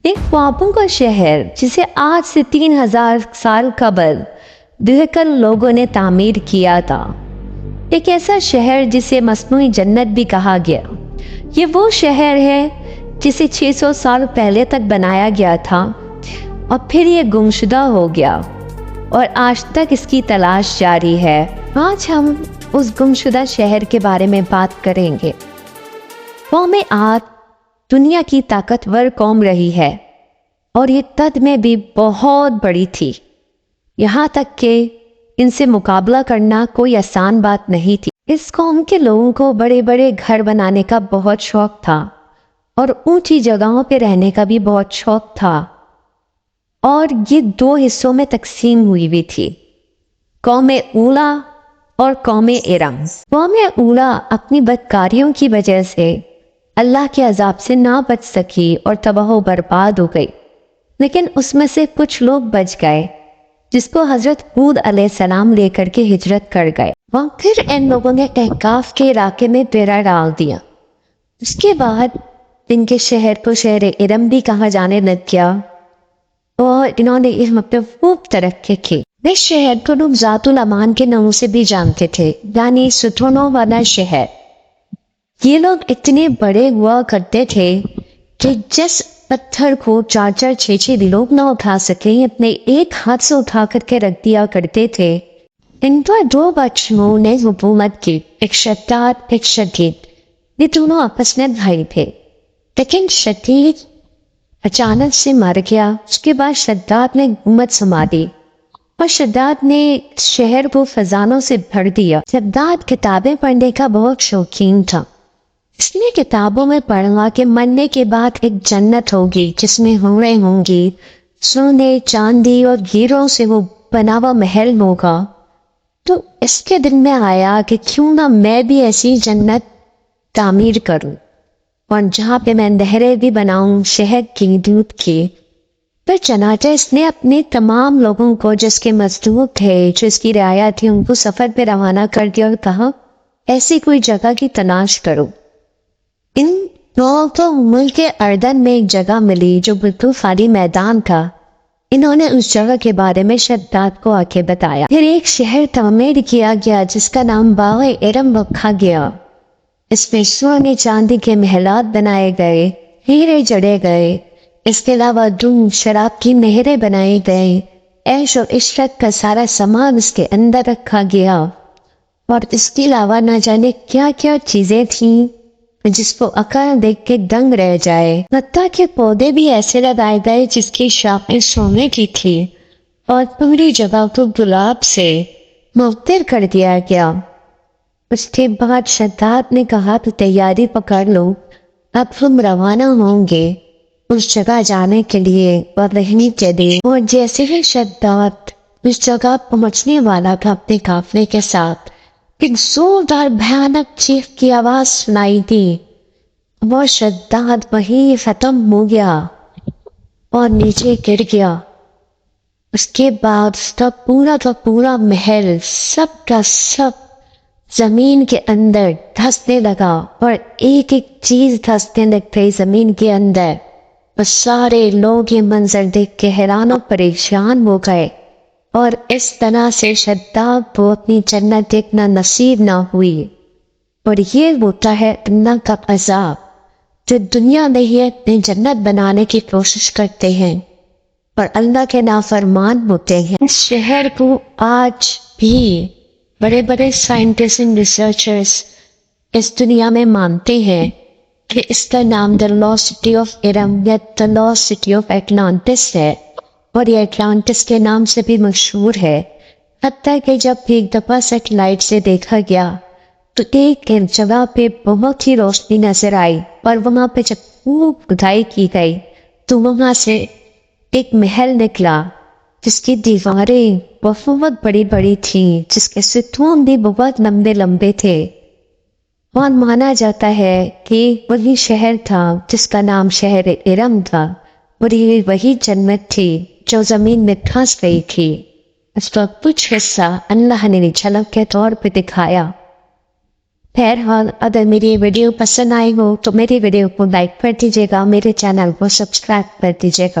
ایک ख्वाबों का शहर जिसे आज से 3000 साल कबल दिलकन लोगों ने तामीर किया था। एक ऐसा शहर जिसे मस्नूई जन्नत भी कहा गया। ये वो शहर है जिसे 600 साल पहले तक बनाया गया था और फिर ये गुमशुदा हो गया और आज तक इसकी तलाश जारी है। आज हम उस गुमशुदा शहर के बारे में बात करेंगे। कौम आद दुनिया की ताकतवर कौम रही है और ये तद में भी बहुत बड़ी थी, यहाँ तक कि इनसे मुकाबला करना कोई आसान बात नहीं थी। इस कौम के लोगों को बड़े बड़े घर बनाने का बहुत शौक था और ऊंची जगहों पे रहने का भी बहुत शौक था और ये दो हिस्सों में तकसीम हुई हुई थी, कौम ऊला और कौम इरम। कौम ऊला अपनी बदकारियों की वजह से अल्लाह के अजाब से ना बच सकी और तबाह बर्बाद हो गई, लेकिन उसमें से कुछ लोग बच गए जिसको हजरत हूद अलैहिस्सलाम लेकर के हिजरत कर गए। वहाँ फिर इन लोगों ने कहकाफ के इलाके में डेरा डाल दिया। उसके बाद इनके शहर को शहर इरम भी कहा जाने लग गया और इन्होंने इस मतलब खूब तरक्की की। इस शहर को लोग जातुल अमान के नाम से भी जानते थे, यानी सुथनों वाला शहर। ये लोग इतने बड़े हुआ करते थे कि जिस पत्थर को 4-4 6-6 लोग ना उठा सके अपने एक हाथ से उठा करके रख दिया करते थे। इन पर 2 बच्चों ने हुकूमत की, एक शद्दाद एक शदीद। ये दोनों आपस में भाई थे, लेकिन शदीद अचानक से मर गया। उसके बाद शद्दाद ने हुकूमत संभाली और शद्दाद ने शहर को खजानों से भर दिया। शद्दाद किताबें पढ़ने का बहुत शौकीन था। इसलिए किताबों में पढ़ा कि मरने के बाद एक जन्नत होगी जिसमें हूरें होंगी, सोने चांदी और हीरों से वो बना हुआ महल होगा। तो इसके दिल में आया कि क्यों ना मैं भी ऐसी जन्नत तामीर करूं और जहाँ पे मैं नहरें भी बनाऊं शहद की दूध की। फिर चनाचा इसने अपने तमाम लोगों को जिसके मजदूर थे, जो इसकी रियाया थी, उनको सफर पे रवाना कर दिया और कहा ऐसी कोई जगह की तलाश करो। इन लोगों को मुल्क के अर्दन में एक जगह मिली जो बिल्कुल खाली मैदान था। इन्होंने उस जगह के बारे में शद्दाद को आके बताया। फिर एक शहर तामीर किया गया जिसका नाम बाग़ इरम रखा गया। इसमें सोने चांदी के महलात बनाए गए, हीरे जड़े गए। इसके अलावा दूध शराब की नहरें बनाई गई। ऐश और इशरत का सारा सामान इसके अंदर रखा गया और इसके अलावा न जाने क्या क्या चीजें थीं जिसको अकल देख के दंग रह जाए। लता के पौधे भी ऐसे लगाए गए जिसकी शाखें सोने की थी और पूरी जगह को गुलाब से मुअत्तर कर दिया गया। उसके बाद शद्दाद ने कहा तो तैयारी पकड़ लो, अब हम रवाना होंगे उस जगह जाने के लिए और रहने के लिए। और जैसे ही शद्दाद उस जगह पहुंचने वाला था अपने काफले के साथ, एक जोरदार भयानक चीख की आवाज सुनाई दी। वो शद्दाद वहीं खत्म हो गया और नीचे गिर गया। उसके बाद उसका पूरा महल सब का सब जमीन के अंदर धंसने लगा और एक एक चीज धंसने लग गई जमीन के अंदर। और सारे लोग ये मंजर देख के हैरान और परेशान हो गए और इस तरह से शद्दाद को अपनी जन्नत देखना नसीब ना हुई। और ये होता है अल्लाह का अज़ाब, जो दुनिया में ही अपनी जन्नत बनाने की कोशिश करते हैं और अल्लाह के नाफरमान होते हैं। इस शहर को आज भी बड़े बड़े साइंटिस्ट एंड रिसर्चर्स इस दुनिया में मानते हैं कि इसका नाम the lost city of Iram या the lost city of Atlantis है और ये एटलांटिस के नाम से भी मशहूर है। हत्ता कि जब एक दफा सैटेलाइट से देखा गया तो एक जगह पे बहुत ही रोशनी नजर आई और वहां पे जब खूब खुदाई की गई तो वहां से एक महल निकला जिसकी दीवारें बहुत बड़ी बड़ी थी, जिसके सितून भी बहुत लंबे लंबे थे। और माना जाता है कि वही शहर था जिसका नाम शहर इरम था और ये वही जन्नत थी जो जमीन में धंस गई थी। इसका कुछ हिस्सा अल्लाह ने झलक के तौर पे दिखाया। بہرحال اگر میری یہ ویڈیو پسند آئی ہو تو میری ویڈیو کو لائک کر دیجیے گا، میرے چینل کو سبسکرائب کر دیجیے گا۔